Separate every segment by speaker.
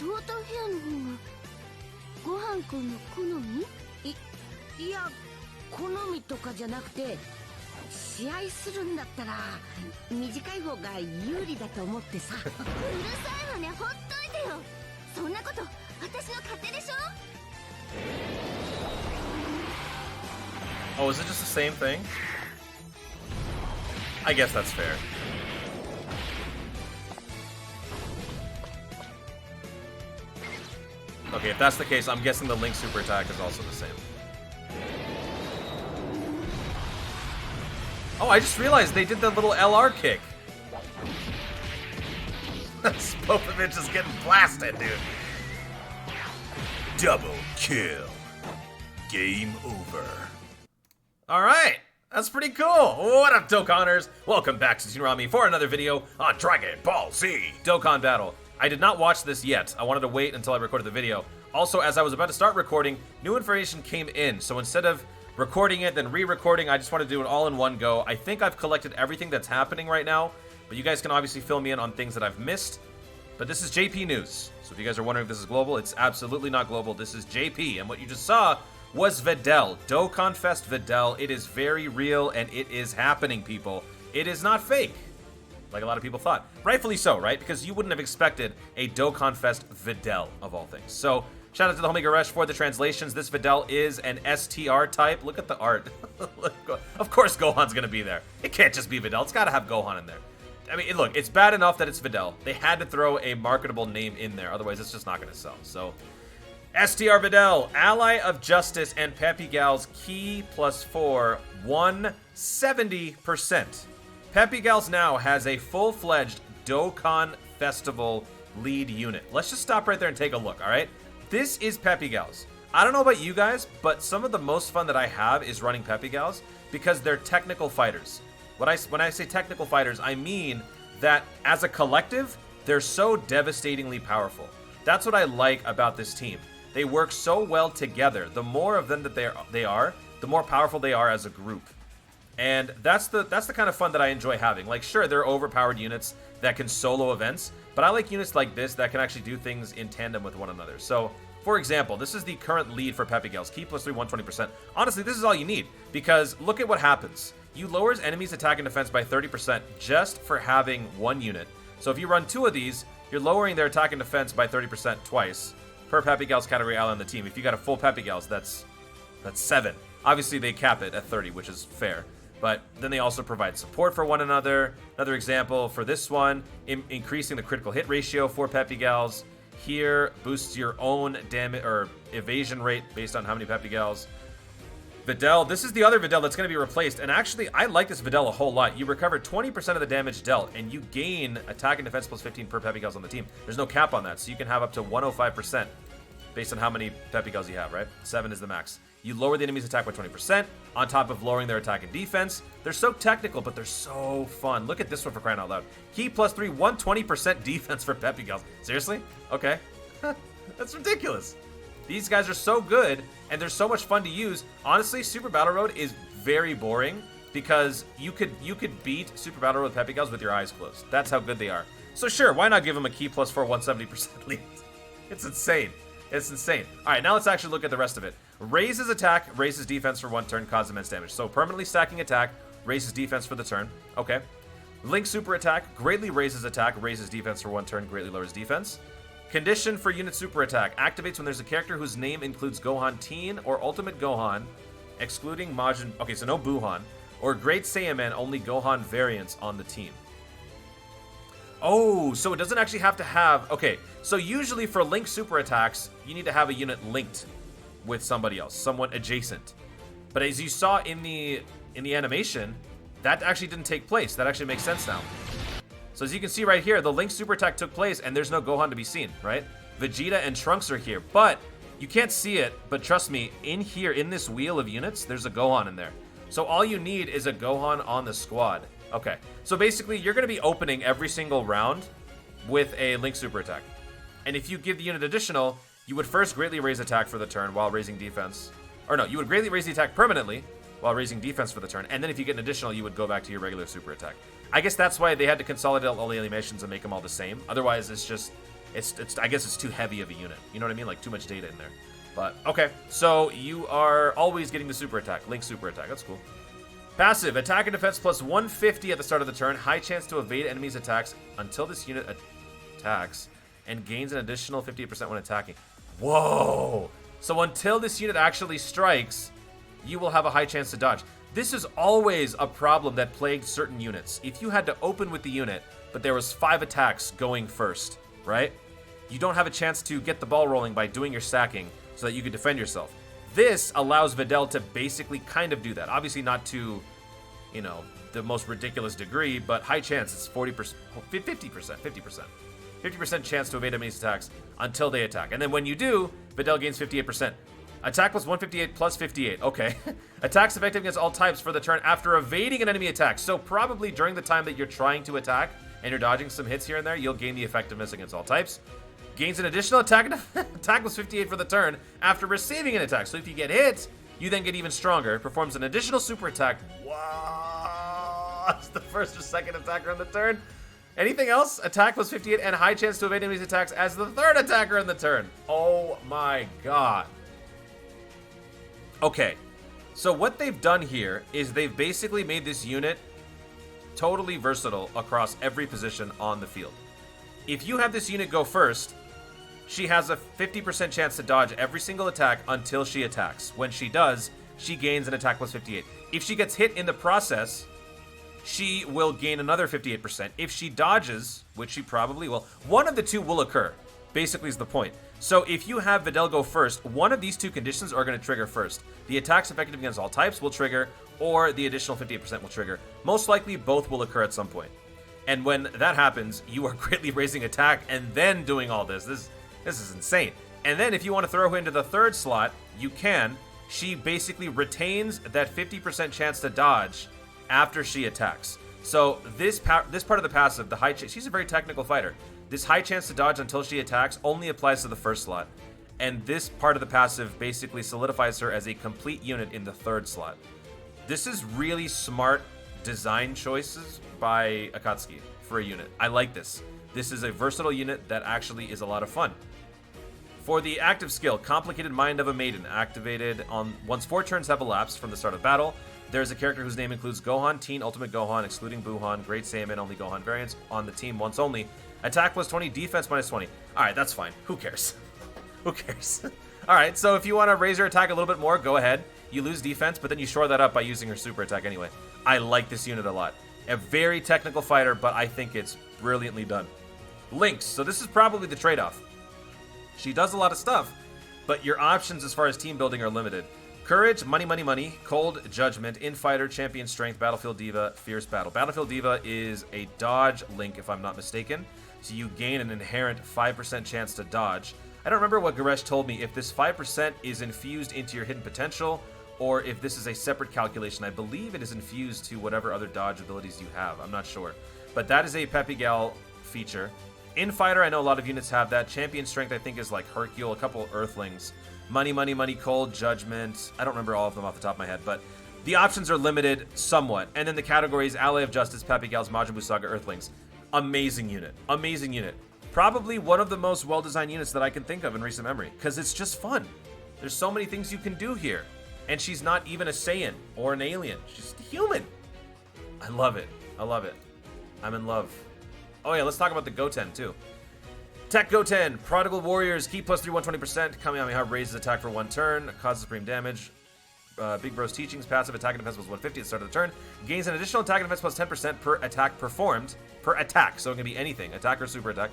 Speaker 1: ショートヘアの方がごはんくんの好み？いや、好みとかじゃなくて、試合するんだったら短い方が有利だと思ってさ。うるさいわね、ほっといてよ。そんなこと私の勝手でしょ。
Speaker 2: Oh, is it just the same thing? I guess that's fair. Okay, if that's the case, I'm guessing the Link super attack is also the same. Oh, I just realized they did the little LR kick. Popovich is getting blasted, dude. Double kill. Game over. Alright, that's pretty cool. What up, Dokkanners? Welcome back to Tsunami for another video on Dragon Ball Z Dokkan Battle. I did not watch this yet. I wanted to wait until I recorded the video. Also, as I was about to start recording, new information came in. So instead of recording it, then re-recording, I just want to do it all in one go. I think I've collected everything that's happening right now, but you guys can obviously fill me in on things that I've missed. But this is JP news. So if you guys are wondering if this is global, it's absolutely not global. This is JP, and what you just saw was Videl. DOKKANFEST Videl. It is very real, and it is happening, people. It is not fake, like a lot of people thought. Rightfully so, right? Because you wouldn't have expected a DOKKANFEST Videl, of all things. So, shout out to the homie Garesh for the translations. This Videl is an STR type. Look at the art. Of course Gohan's going to be there. It can't just be Videl. It's got to have Gohan in there. I mean, look, it's bad enough that it's Videl. They had to throw a marketable name in there. Otherwise, it's just not going to sell. So, STR Videl, Ally of Justice, and Peppy Gals, key +4, 170%. Peppy Gals now has a full-fledged Dokkan Festival lead unit. Let's just stop right there and take a look, alright? This is Peppy Gals. I don't know about you guys, but some of the most fun that I have is running Peppy Gals because they're technical fighters. When I say technical fighters, I mean that as a collective, they're so devastatingly powerful. That's what I like about this team. They work so well together. The more of them that they are, the more powerful they are as a group. And that's the kind of fun that I enjoy having. Like, sure, there are overpowered units that can solo events, but I like units like this that can actually do things in tandem with one another. So, for example, this is the current lead for Peppy Gals. Key +3, 120%. Honestly, this is all you need, because look at what happens. You lowers enemies' attack and defense by 30% just for having one unit. So if you run two of these, you're lowering their attack and defense by 30% twice per Peppy Gals category ally on the team. If you got a full Peppy Gals, that's 7. Obviously, they cap it at 30, which is fair. But then they also provide support for one another. Another example for this one, increasing the critical hit ratio for Peppy Gals. Here, boosts your own damage or evasion rate based on how many Peppy Gals. Videl, this is the other Videl that's going to be replaced. And actually, I like this Videl a whole lot. You recover 20% of the damage dealt, and you gain attack and defense +15 per Peppy Gals on the team. There's no cap on that, so you can have up to 105% based on how many Peppy Gals you have, right? 7 is the max. You lower the enemy's attack by 20%, on top of lowering their attack and defense. They're so technical, but they're so fun. Look at this one for crying out loud. Key +3, 120% defense for Peppy Gals. Seriously? Okay. That's ridiculous. These guys are so good, and they're so much fun to use. Honestly, Super Battle Road is very boring because you could beat Super Battle Road with Peppy Gals with your eyes closed. That's how good they are. So sure, why not give them a key +4, 170% lead? It's insane. It's insane. All right, now let's actually look at the rest of it. Raises attack, raises defense for 1 turn, causes immense damage. So permanently stacking attack, raises defense for the turn. Okay. Link super attack, greatly raises attack, raises defense for 1 turn, greatly lowers defense. Condition for unit super attack. Activates when there's a character whose name includes Gohan Teen or Ultimate Gohan, excluding Majin... Okay, so no Buhan. Or Great Saiyaman, only Gohan variants on the team. Oh, so it doesn't actually have to have... Okay, so usually for Link super attacks, you need to have a unit linked with somebody else, someone adjacent. But as you saw in the animation, that actually didn't take place. That actually makes sense now. So as you can see right here, the Link super attack took place and there's no Gohan to be seen, right? Vegeta and Trunks are here, but you can't see it, but trust me, in here, in this wheel of units, there's a Gohan in there. So all you need is a Gohan on the squad. Okay, so basically you're going to be opening every single round with a Link super attack. And if you give the unit additional, you would first greatly raise attack for the turn while raising defense. Or no, you would greatly raise the attack permanently while raising defense for the turn. And then if you get an additional, you would go back to your regular super attack. I guess that's why they had to consolidate all the animations and make them all the same. Otherwise, it's just I guess it's too heavy of a unit. You know what I mean? Like too much data in there. But okay, so you are always getting the super attack, Link super attack. That's cool. Passive, attack and defense plus 150 at the start of the turn. High chance to evade enemies' attacks until this unit attacks, and gains an additional 58% when attacking. Whoa! So until this unit actually strikes, you will have a high chance to dodge. This is always a problem that plagued certain units. If you had to open with the unit, but there was 5 attacks going first, right? You don't have a chance to get the ball rolling by doing your stacking so that you can defend yourself. This allows Videl to basically kind of do that. Obviously not to, you know, the most ridiculous degree, but high chance. It's 40%, 50%. 50% chance to evade enemies' attacks until they attack. And then when you do, Videl gains 58%. Attack plus 158 plus 58. Okay. Attacks effective against all types for the turn after evading an enemy attack. So probably during the time that you're trying to attack and you're dodging some hits here and there, you'll gain the effectiveness against all types. Gains an additional attack. Attack plus 58 for the turn after receiving an attack. So if you get hit, you then get even stronger. Performs an additional super attack. Wow. It's the first or second attacker on the turn. Anything else? Attack plus 58 and high chance to evade enemies' attacks as the third attacker in the turn. Oh my god. Okay, so what they've done here is they've basically made this unit totally versatile across every position on the field. If you have this unit go first, she has a 50% chance to dodge every single attack until she attacks. When she does, she gains an attack plus 58. If she gets hit in the process, she will gain another 58%. If she dodges, which she probably will, one of the two will occur, basically is the point. So if you have Videl go first, one of these two conditions are going to trigger first. The attacks effective against all types will trigger, or the additional 58% will trigger. Most likely, both will occur at some point. And when that happens, you are greatly raising attack and then doing all this. This is insane. And then if you want to throw her into the third slot, you can. She basically retains that 50% chance to dodge after she attacks. So this part of the passive, the high she's a very technical fighter. This high chance to dodge until she attacks only applies to the first slot. And this part of the passive basically solidifies her as a complete unit in the third slot. This is really smart design choices by Akatsuki for a unit. I like this. This is a versatile unit that actually is a lot of fun. For the active skill, Complicated Mind of a Maiden, activated on once 4 turns have elapsed from the start of battle. There's a character whose name includes Gohan, Teen Ultimate Gohan, excluding Buhan, Great Saiyaman, only Gohan variants on the team once only. Attack plus 20, defense minus 20. Alright, that's fine. Who cares? Who cares? Alright, so if you want to raise her attack a little bit more, go ahead. You lose defense, but then you shore that up by using her super attack anyway. I like this unit a lot. A very technical fighter, but I think it's brilliantly done. Links. So this is probably the trade-off. She does a lot of stuff, but your options as far as team building are limited. Courage, money, money, money, cold judgment, infighter, champion strength, battlefield diva, fierce battle. Battlefield diva is a dodge link, if I'm not mistaken. So you gain an inherent 5% chance to dodge. I don't remember what Garesh told me, if this 5% is infused into your hidden potential, or if this is a separate calculation. I believe it is infused to whatever other dodge abilities you have. I'm not sure. But that is a Peppy Gal feature. Infighter, I know a lot of units have that. Champion strength, I think, is like Hercule, a couple Earthlings. Money, money, money, cold judgment. I don't remember all of them off the top of my head, but the options are limited somewhat. And then the categories, Ally of Justice, Peppy Gals, Majin Buu Saga, Earthlings. Amazing unit. Amazing unit. Probably one of the most well-designed units that I can think of in recent memory, because it's just fun. There's so many things you can do here. And she's not even a Saiyan or an alien. She's just a human. I love it. I love it. I'm in love. Oh yeah, let's talk about the Goten too. Tech Goten, Prodigal Warriors, key plus 3, 120%. Kamehameha raises attack for 1 turn, causes supreme damage. Big Bro's Teachings, passive attack and defense plus 150 at the start of the turn. Gains an additional attack and defense plus 10% per attack performed. Per attack, so it can be anything. Attack or super attack.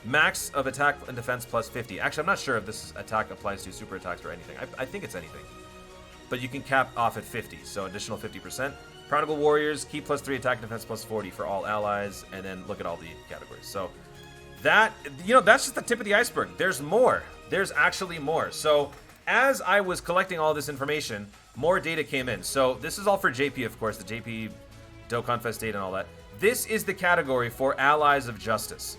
Speaker 2: Max of attack and defense plus 50. Actually, I'm not sure if this attack applies to super attacks or anything. I think it's anything. But you can cap off at 50, so additional 50%. Prodigal Warriors, key plus 3, attack and defense plus 40 for all allies. And then look at all the categories. So that, that's just the tip of the iceberg. There's more. There's actually more. So as I was collecting all this information, more data came in. So this is all for JP, of course, the JP DOKKANFEST data and all that. This is the category for Allies of Justice.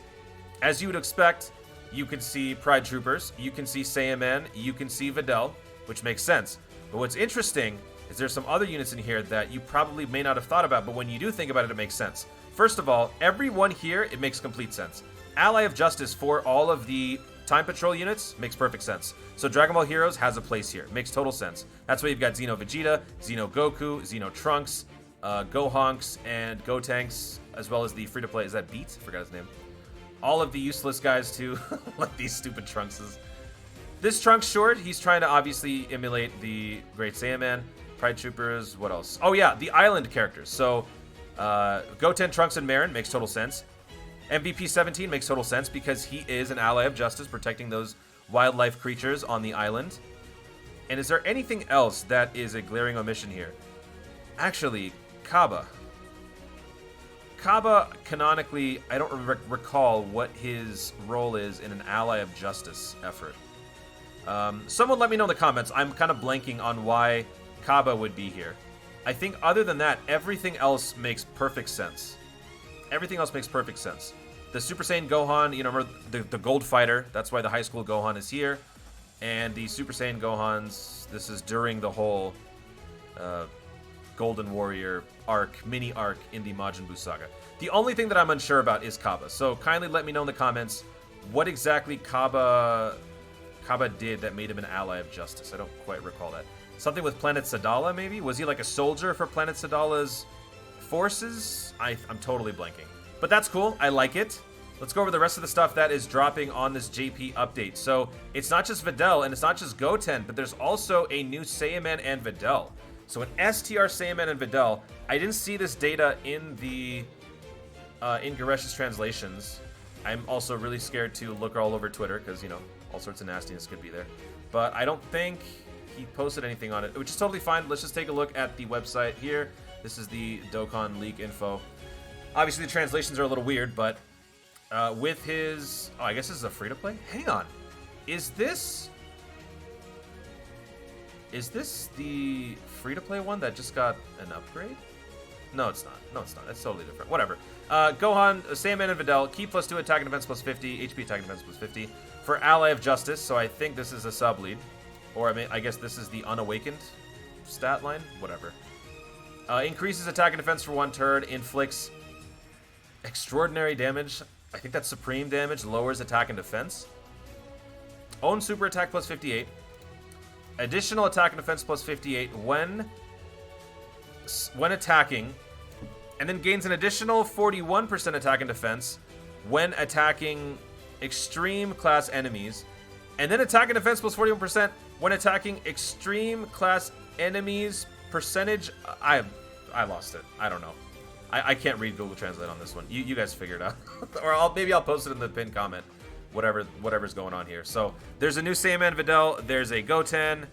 Speaker 2: As you would expect, you can see Pride Troopers, you can see Saiyaman, you can see Videl, which makes sense. But what's interesting is there's some other units in here that you probably may not have thought about, but when you do think about it, it makes sense. First of all, every one here, it makes complete sense. Ally of Justice for all of the Time Patrol units makes perfect sense. So Dragon Ball Heroes has a place here. Makes total sense. That's why you've got Xeno Vegeta, Xeno Goku, Xeno Trunks, Gohanks, and Gotenks, as well as the free-to-play. Is that Beat? Forgot his name. All of the useless guys, too. Like these stupid Trunkses. This Trunks short, he's trying to obviously emulate the Great Saiyaman, Pride Troopers, what else? Oh yeah, the island characters. So, Goten, Trunks, and Marin makes total sense. MVP 17 makes total sense because he is an ally of justice protecting those wildlife creatures on the island. And is there anything else that is a glaring omission here? Actually, Kaba. Kaba, canonically, I don't recall what his role is in an ally of justice effort. Someone let me know in the comments. I'm kind of blanking on why Kaba would be here. I think other than that, everything else makes perfect sense. Everything else makes perfect sense. The Super Saiyan Gohan, you know, remember the Gold Fighter. That's why the high school Gohan is here. And the Super Saiyan Gohans, this is during the whole Golden Warrior arc, mini arc in the Majin Buu saga. The only thing that I'm unsure about is Kaba. So kindly let me know in the comments what exactly Kaba did that made him an ally of justice. I don't quite recall that. Something with Planet Sadala, maybe? Was he like a soldier for Planet Sadala's forces? I'm totally blanking. But that's cool. I like it. Let's go over the rest of the stuff that is dropping on this JP update. So it's not just Videl and it's not just Goten, but there's also a new Saiyaman and Videl. So an STR Saiyaman and Videl. I didn't see this data in the in Garesh's translations. I'm also really scared to look all over Twitter because, you know, all sorts of nastiness could be there. But I don't think he posted anything on it, which is totally fine. Let's just take a look at the website here. This is the Dokkan leak info. Obviously, the translations are a little weird, but with his... Oh, I guess this is a free-to-play? Hang on. Is this the free-to-play one that just got an upgrade? No, it's not. No, it's not. That's totally different. Whatever. Gohan, Saiyaman, and Videl. Key +2, attack and defense +50, HP attack and defense +50. For Ally of Justice, so I think this is a sub-lead. Or, I guess this is the Unawakened stat line. Whatever. Increases attack and defense for 1 turn. Inflicts extraordinary damage. I think that's supreme damage. Lowers attack and defense. Own super attack +58. Additional attack and defense +58 when attacking. And then gains an additional 41% attack and defense when attacking extreme class enemies. And then attack and defense +41% when attacking extreme class enemies. Percentage... I lost it. I don't know. I can't read Google Translate on this one. You guys figure it out. Or maybe I'll post it in the pinned comment. Whatever's going on here. So there's a new Saiyaman Videl. There's a Goten.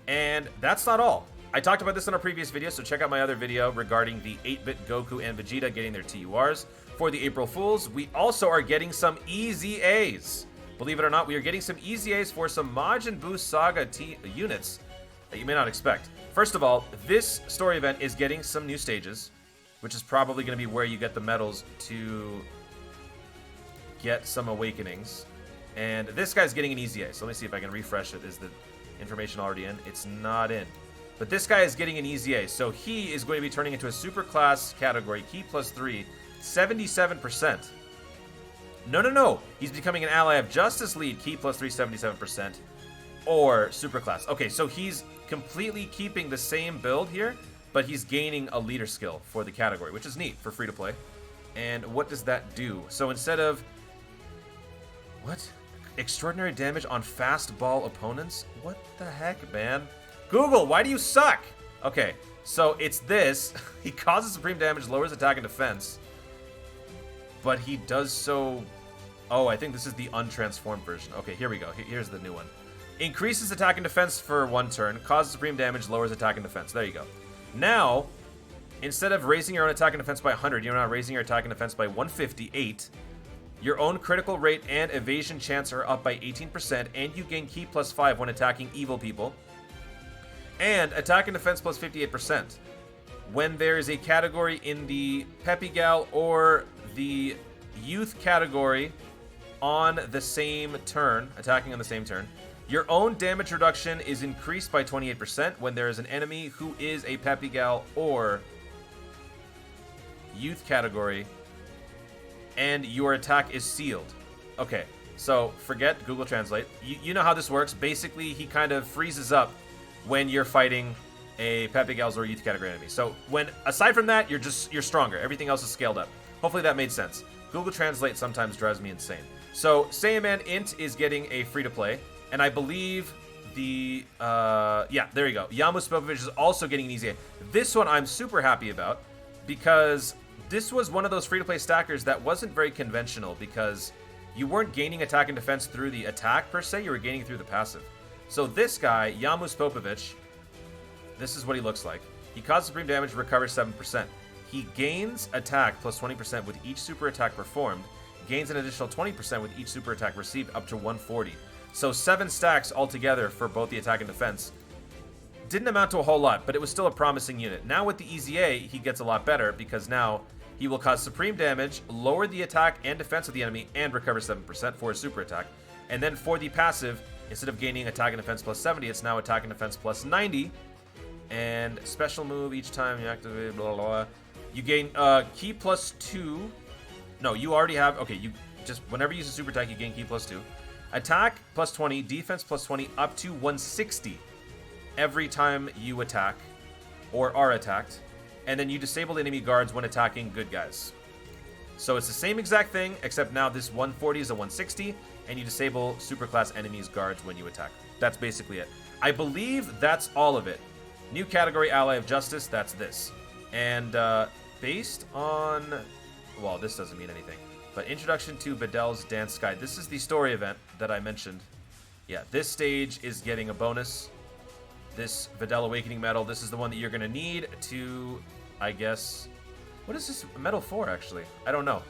Speaker 2: And that's not all. I talked about this in our previous video, so check out my other video regarding the 8-bit Goku and Vegeta getting their TURs for the April Fools. We also are getting some EZAs. Believe it or not, we are getting some EZAs for some Majin Buu Saga units that you may not expect. First of all, this story event is getting some new stages, which is probably going to be where you get the medals to get some awakenings. And this guy's getting an EZA, so let me see if I can refresh it. Is the information already in? It's not in. But this guy is getting an EZA, so he is going to be turning into a super class category, Key +3, 77%. No. He's becoming an ally of Justice lead, Key +3, 77%, or super class. Okay, so he's completely keeping the same build here, but he's gaining a leader skill for the category, which is neat for free to play. And what does that do? So instead of... What? Extraordinary damage on fast ball opponents? What the heck, man? Google, why do you suck? Okay, so it's this. He causes supreme damage, lowers attack and defense. But he does so... Oh, I think this is the untransformed version. Okay, here we go. Here's the new one. Increases attack and defense for 1 turn, causes supreme damage, lowers attack and defense. There you go. Now, instead of raising your own attack and defense by 100, you're now raising your attack and defense by 158. Your own critical rate and evasion chance are up by 18%, and you gain Key +5 when attacking evil people. And attack and defense +58%. When there is a category in the Peppy Gal or the youth category on the same turn, attacking on the same turn, your own damage reduction is increased by 28% when there is an enemy who is a Peppy Gal or youth category, and your attack is sealed. Okay, so forget Google Translate. You know how this works. Basically, he kind of freezes up when you're fighting a Peppy Gals or youth category enemy. So aside from that, you're stronger. Everything else is scaled up. Hopefully that made sense. Google Translate sometimes drives me insane. So Saiyaman Int is getting a free-to-play, and I believe yeah, there you go. Yamu Spopovich is also getting an easy A. This one I'm super happy about because this was one of those free-to-play stackers that wasn't very conventional because you weren't gaining attack and defense through the attack per se, you were gaining through the passive. So this guy, Yamu Spopovich, this is what he looks like. He causes supreme damage, recovers 7%. He gains attack plus 20% with each super attack performed, gains an additional 20% with each super attack received up to 140. So 7 stacks altogether for both the attack and defense. Didn't amount to a whole lot, but it was still a promising unit. Now with the Easy A, he gets a lot better because now he will cause supreme damage, lower the attack and defense of the enemy, and recover 7% for his super attack. And then for the passive, instead of gaining attack and defense plus 70, it's now attack and defense plus 90. And special move each time you activate, blah, blah, blah. You gain key plus 2. No, you already have, okay, you just, whenever you use a super attack, you gain key plus 2. Attack plus 20, defense plus 20, up to 160 every time you attack or are attacked. And then you disable enemy guards when attacking good guys. So it's the same exact thing, except now this 140 is a 160, and you disable superclass enemies guards when you attack. That's basically it. I believe that's all of it. New category, Ally of Justice, that's this. And based on, well, this doesn't mean anything. But Introduction to Videl's Dance Guide. This is the story event that I mentioned. Yeah, this stage is getting a bonus. This Videl Awakening medal, this is the one that you're going to need to, I guess... What is this medal for, actually? I don't know.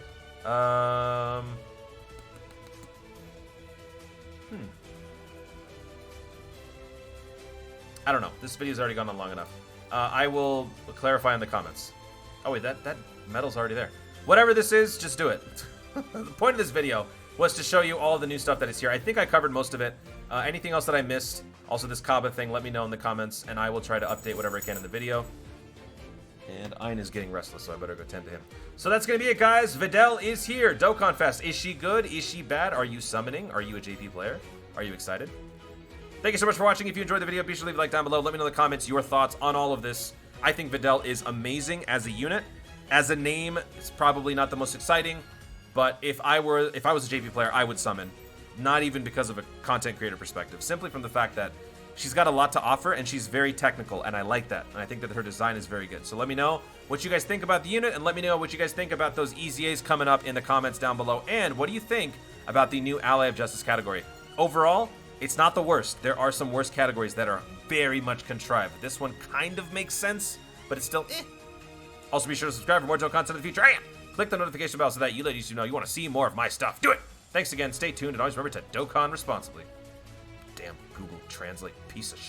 Speaker 2: I don't know. This video's already gone on long enough. I will clarify in the comments. Oh, wait, that medal's already there. Whatever this is, just do it. The point of this video was to show you all the new stuff that is here. I think I covered most of it. Anything else that I missed, also this Kaba thing, let me know in the comments, and I will try to update whatever I can in the video. And Ein is getting restless, so I better go tend to him. So that's going to be it, guys. Videl is here. Dokkan Fest. Is she good? Is she bad? Are you summoning? Are you a JP player? Are you excited? Thank you so much for watching. If you enjoyed the video, be sure to leave a like down below. Let me know in the comments your thoughts on all of this. I think Videl is amazing as a unit. As a name, it's probably not the most exciting, but if I was a JP player, I would summon. Not even because of a content creator perspective, simply from the fact that she's got a lot to offer and she's very technical, and I like that. And I think that her design is very good. So let me know what you guys think about the unit, and let me know what you guys think about those EZAs coming up in the comments down below. And what do you think about the new Ally of Justice category? Overall, it's not the worst. There are some worse categories that are very much contrived. This one kind of makes sense, but it's still eh. Also, be sure to subscribe for more Dokkan content in the future, and click the notification bell so that you ladies know you want to see more of my stuff. Do it! Thanks again, stay tuned, and always remember to Dokkan responsibly. Damn Google Translate piece of shit.